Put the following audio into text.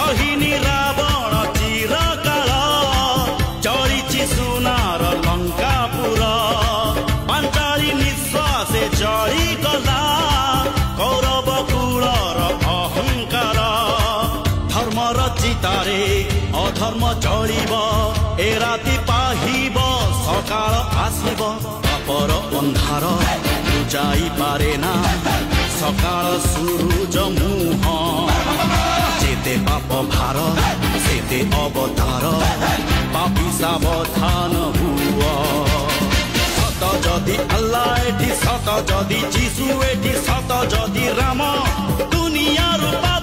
सहिनी रावण चिरकाल चलिछि सुनार लंकापुर पांचाली निश्वासे जली गला कौरव कुलर अहंकार धर्मर चितारे अधर्म जलिब ए राति पाहिब सकाळ आसिब पापर अंधार बुझाई पारे ना सकाळ सूरज मुह जेते पाप भार सेते अवतार पापी सावधान हुआ सत जदि अल्लाह एठी सत जदि जीसु एठी सत जदि राम दुनिया रूपा